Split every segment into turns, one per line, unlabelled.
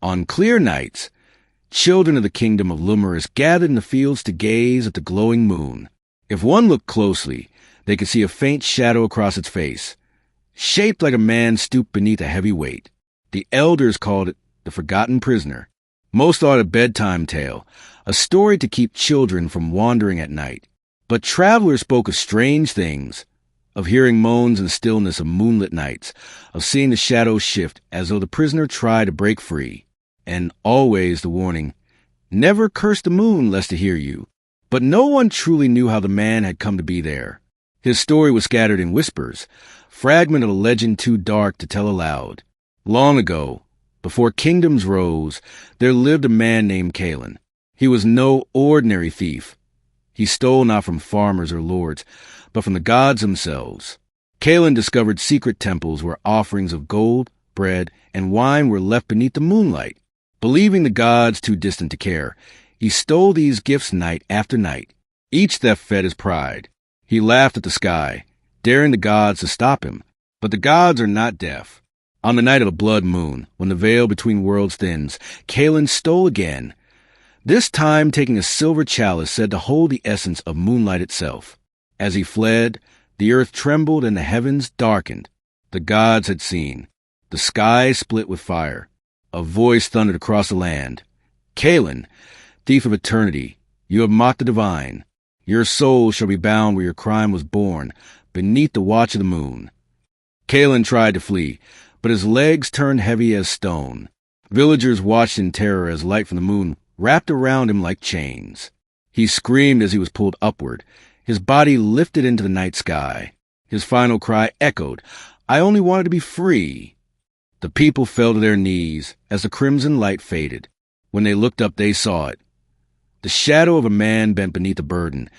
On clear nights, children of the kingdom of Lumorous gathered in the fields to gaze at the glowing moon. If one looked closely, they could see a faint shadow across its face, shaped like a man stooped beneath a heavy weight. The elders called it the forgotten prisoner. Most thought it a bedtime tale, a story to keep children from wandering at night. But travelers spoke of strange things, of hearing moans in the stillness of moonlit nights, of seeing the shadows shift as though the prisoner tried to break free. And always the warning, never curse the moon lest it hear you. But no one truly knew how the man had come to be there. His story was scattered in whispers, fragment of a legend too dark to tell aloud. Long ago, before kingdoms rose, there lived a man named Kaelen. He was no ordinary thief. He stole not from farmers or lords, but from the gods themselves. Kaelen discovered secret temples where offerings of gold, bread, and wine were left beneath the moonlight. Believing the gods too distant to care, he stole these gifts night after night. Each theft fed his pride. He laughed at the sky, daring the gods to stop him. But the gods are not deaf. On the night of a blood moon, when the veil between worlds thins, Kaelen stole again, this time taking a silver chalice said to hold the essence of moonlight itself. As he fled, the earth trembled and the heavens darkened. The gods had seen. The sky split with fire. A voice thundered across the land. Kaelen, thief of eternity, you have mocked the divine. Your soul shall be bound where your crime was born, beneath the watch of the moon. Kaelen tried to flee, but his legs turned heavy as stone. Villagers watched in terror as light from the moon wrapped around him like chains. He screamed as he was pulled upward, his body lifted into the night sky. His final cry echoed, I only wanted to be free. The people fell to their knees as the crimson light faded. When they looked up, they saw it. The shadow of a man bent beneath a burden.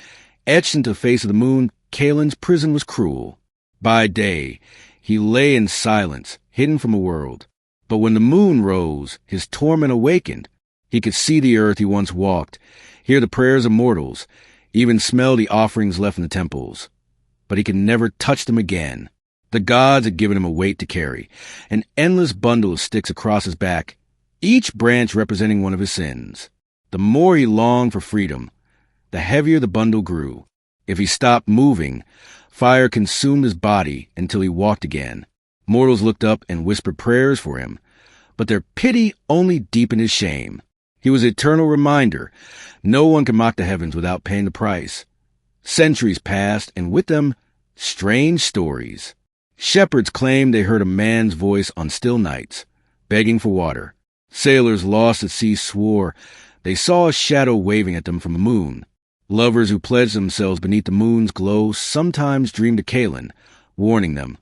Etched into the face of the moon, Kaelen's prison was cruel. By day, he lay in silence, hidden from the world. But when the moon rose, his torment awakened. He could see the earth he once walked, hear the prayers of mortals, even smell the offerings left in the temples. But he could never touch them again. The gods had given him a weight to carry, an endless bundle of sticks across his back, each branch representing one of his sins. The more he longed for freedom, the heavier the bundle grew. If he stopped moving, fire consumed his body until he walked again. Mortals looked up and whispered prayers for him, but their pity only deepened his shame. He was an eternal reminder. No one can mock the heavens without paying the price. Centuries passed, and with them, strange stories. Shepherds claimed they heard a man's voice on still nights, begging for water. Sailors lost at sea swore they saw a shadow waving at them from the moon. Lovers who pledged themselves beneath the moon's glow sometimes dreamed of Kaelen, warning them,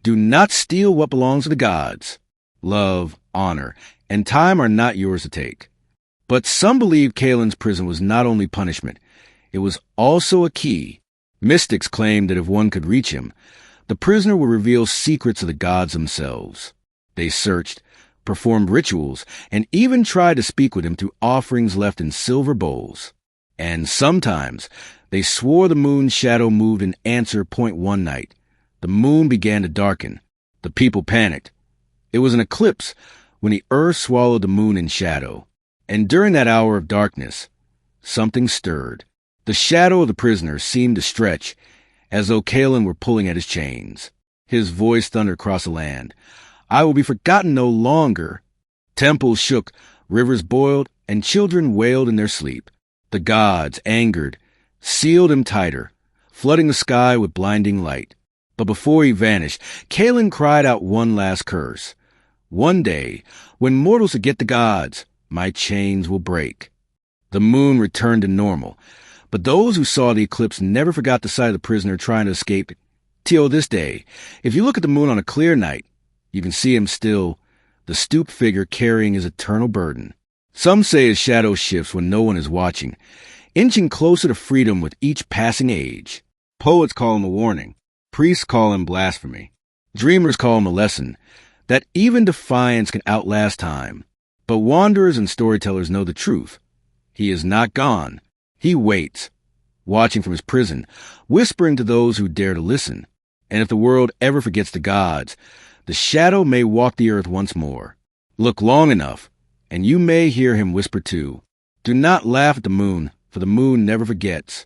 do not steal what belongs to the gods. Love, honor, and time are not yours to take. But some believed Kaelen's prison was not only punishment, it was also a key. Mystics claimed that if one could reach him, the prisoner would reveal secrets of the gods themselves. They searched, performed rituals, and even tried to speak with him through offerings left in silver bowls. And sometimes they swore the moon's shadow moved in answer point one night. The moon began to darken. The people panicked. It was an eclipse when the earth swallowed the moon in shadow. And during that hour of darkness, something stirred. The shadow of the prisoner seemed to stretch, as though Kaelen were pulling at his chains. His voice thundered across the land. I will be forgotten no longer. Temples shook, rivers boiled, and children wailed in their sleep. The gods, angered, sealed him tighter, flooding the sky with blinding light. But before he vanished, Kaelen cried out one last curse. One day, when mortals forget the gods, my chains will break. The moon returned to normal, but those who saw the eclipse never forgot the sight of the prisoner trying to escape. Till this day, if you look at the moon on a clear night, you can see him still, the stooped figure carrying his eternal burden. Some say his shadow shifts when no one is watching, inching closer to freedom with each passing age. Poets call him a warning. Priests call him blasphemy. Dreamers call him a lesson, that even defiance can outlast time. But wanderers and storytellers know the truth. He is not gone. He waits, watching from his prison, whispering to those who dare to listen. And if the world ever forgets the gods, the shadow may walk the earth once more. Look long enough, and you may hear him whisper too, "Do not laugh at the moon, for the moon never forgets.